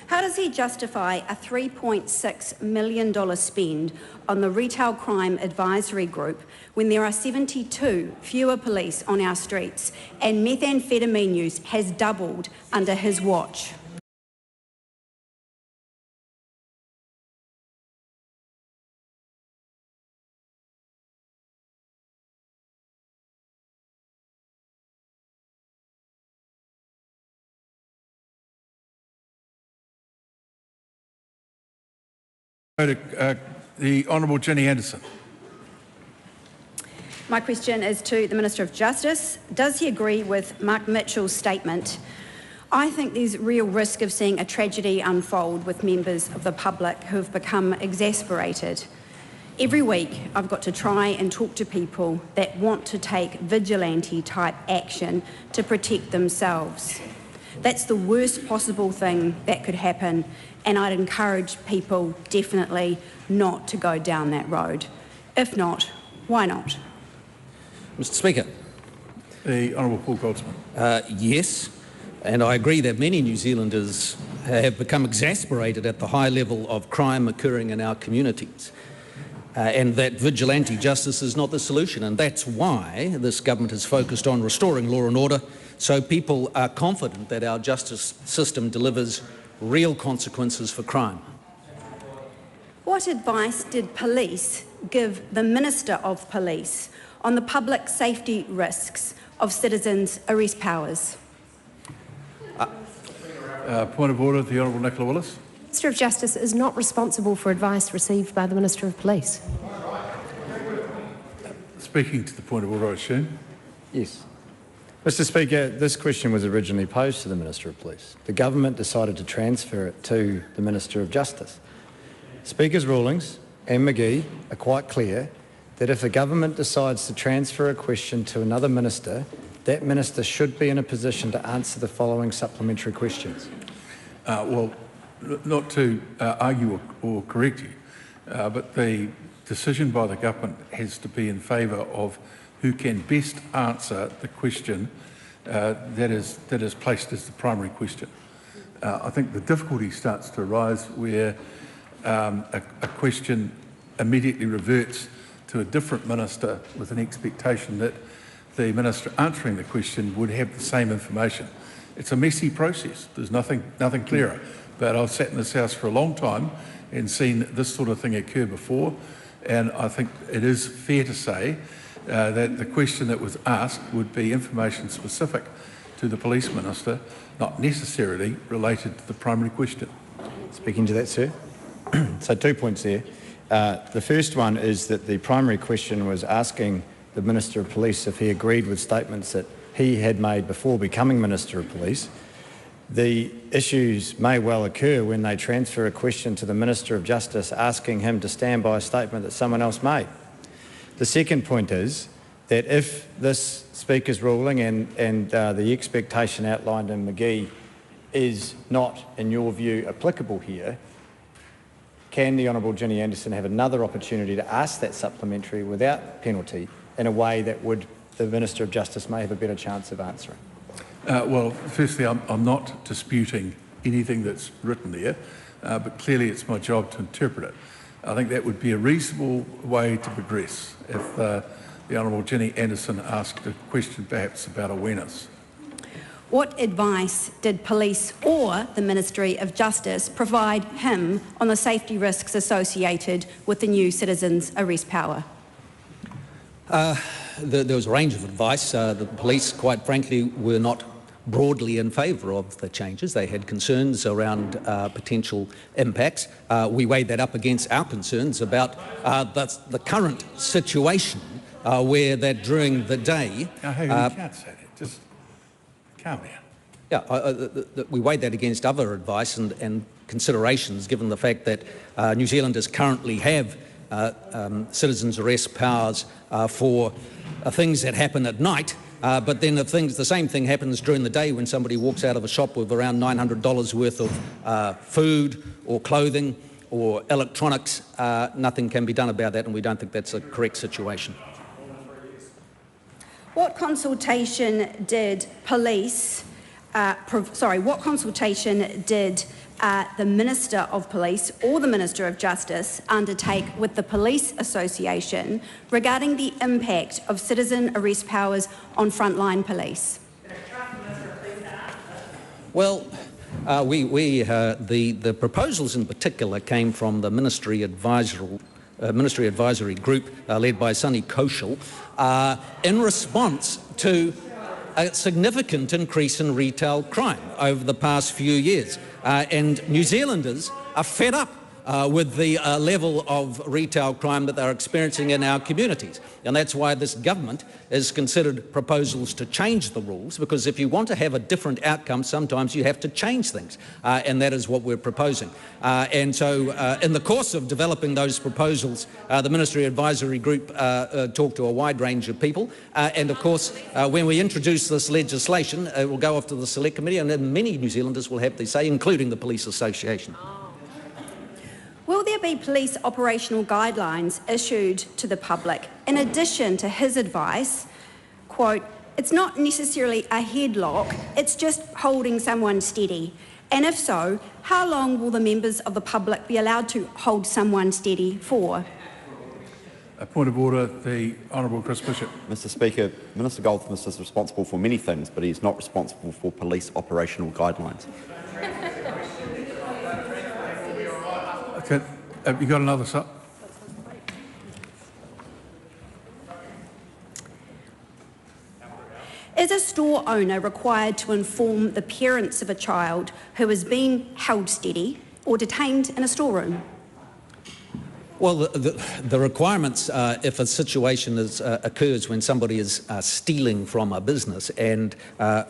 How does he justify a $3.6 million spend on the Retail Crime Advisory Group when there are 72 fewer police on our streets and methamphetamine use has doubled under his watch? The Honourable Ginny Andersen. My question is to the Minister of Justice. Does he agree with Mark Mitchell's statement? I think there's real risk of seeing a tragedy unfold with members of the public who have become exasperated. Every week I've got to try and talk to people that want to take vigilante-type action to protect themselves. That's the worst possible thing that could happen, and I'd encourage people definitely not to go down that road. If not, why not? Mr. Speaker. The Honourable Paul Goldsmith. Yes, and I agree that many New Zealanders have become exasperated at the high level of crime occurring in our communities. And that vigilante justice is not the solution, and that's why this government is focused on restoring law and order so people are confident that our justice system delivers real consequences for crime. What advice did police give the Minister of Police on the public safety risks of citizens' arrest powers? Point of order, the Honourable Nicola Willis. The Minister of Justice is not responsible for advice received by the Minister of Police. Speaking to the point of order, I assume. Yes. Mr. Speaker, this question was originally posed to the Minister of Police. The government decided to transfer it to the Minister of Justice. Speaker's rulings and McGee are quite clear that if the government decides to transfer a question to another minister, that minister should be in a position to answer the following supplementary questions. Well, not to argue or correct you, but the decision by the government has to be in favour of who can best answer the question that is placed as the primary question. I think the difficulty starts to arise where a question immediately reverts to a different minister with an expectation that the minister answering the question would have the same information. It's a messy process. There's nothing clearer. But I've sat in this House for a long time and seen this sort of thing occur before, and I think it is fair to say that the question that was asked would be information specific to the police minister, not necessarily related to the primary question. Speaking to that, sir. So 2 points there. The first one is that the primary question was asking the Minister of Police if he agreed with statements that he had made before becoming Minister of Police. The issues may well occur when they transfer a question to the Minister of Justice asking him to stand by a statement that someone else made. The second point is that if this Speaker's ruling and the expectation outlined in McGee is not, in your view, applicable here, can the Honourable Ginny Andersen have another opportunity to ask that supplementary without penalty in a way that the Minister of Justice may have a better chance of answering? Well, firstly, I'm not disputing anything that's written there, but clearly it's my job to interpret it. I think that would be a reasonable way to progress if the Honourable Ginny Andersen asked a question perhaps about awareness. What advice did police or the Ministry of Justice provide him on the safety risks associated with the new citizens' arrest power? There was a range of advice. The police, quite frankly, were not broadly in favour of the changes. They had concerns around potential impacts. We weighed that up against our concerns about the current situation where that during the day... You can't say that. Just calm down. Yeah, we weighed that against other advice and considerations, given the fact that New Zealanders currently have citizens' arrest powers for things that happen at night, but then if the same thing happens during the day when somebody walks out of a shop with around $900 worth of food or clothing or electronics, nothing can be done about that, and we don't think that's a correct situation. What consultation did police, what consultation did the Minister of Police or the Minister of Justice undertake with the Police Association regarding the impact of citizen arrest powers on frontline police? Well, the proposals in particular came from the Ministry Advisory Group led by Sunny Kaushal in response to a significant increase in retail crime over the past few years. And New Zealanders are fed up with the level of retail crime that they're experiencing in our communities. And that's why this government has considered proposals to change the rules, because if you want to have a different outcome, sometimes you have to change things. And that is what we're proposing. And so in the course of developing those proposals, the Ministry Advisory Group talked to a wide range of people. And of course, when we introduce this legislation, it will go off to the Select Committee, and then many New Zealanders will have their say, including the Police Association. Will there be police operational guidelines issued to the public in addition to his advice, quote, "It's not necessarily a headlock, it's just holding someone steady"? And if so, how long will the members of the public be allowed to hold someone steady for? A point of order, the Honourable Chris Bishop. Mr Speaker, Minister Goldsmith is responsible for many things, but he is not responsible for police operational guidelines. Okay, have you got another sub? Is a store owner required to inform the parents of a child who is being held steady or detained in a storeroom? Well, the requirements, if a situation occurs when somebody is stealing from a business and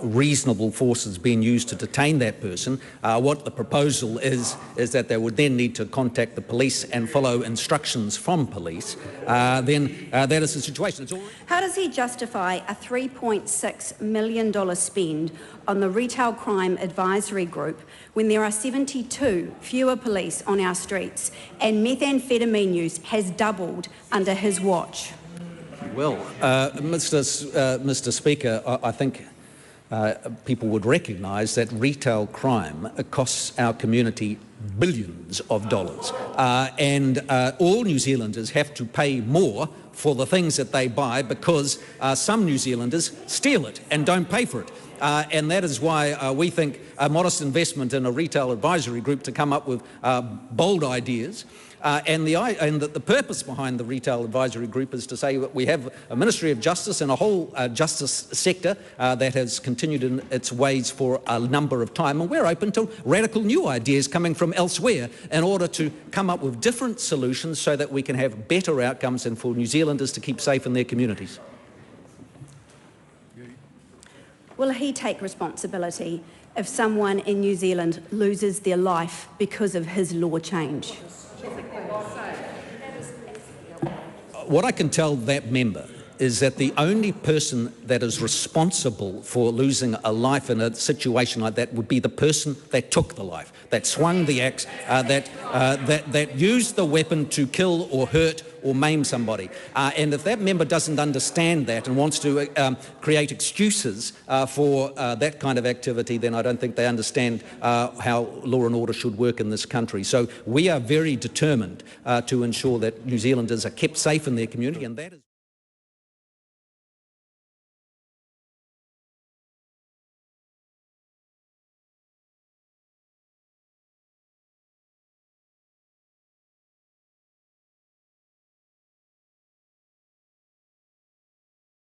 reasonable force is being used to detain that person, what the proposal is that they would then need to contact the police and follow instructions from police. Then that is the situation. How does he justify a $3.6 million spend on the Retail Crime Advisory Group when there are 72 fewer police on our streets and methamphetamine use has doubled under his watch? Well, Mr. Speaker, I think people would recognise that retail crime costs our community billions of dollars, and all New Zealanders have to pay more for the things that they buy because some New Zealanders steal it and don't pay for it. And that is why we think a modest investment in a retail advisory group to come up with bold ideas. And the purpose behind the retail advisory group is to say that we have a Ministry of Justice and a whole justice sector that has continued in its ways for a number of time, and we're open to radical new ideas coming from elsewhere in order to come up with different solutions so that we can have better outcomes and for New Zealanders to keep safe in their communities. Will he take responsibility if someone in New Zealand loses their life because of his law change? What I can tell that member is that the only person that is responsible for losing a life in a situation like that would be the person that took the life, that swung the axe, that used the weapon to kill or hurt or maim somebody. And if that member doesn't understand that and wants to create excuses for that kind of activity, then I don't think they understand how law and order should work in this country. So we are very determined to ensure that New Zealanders are kept safe in their community, and that is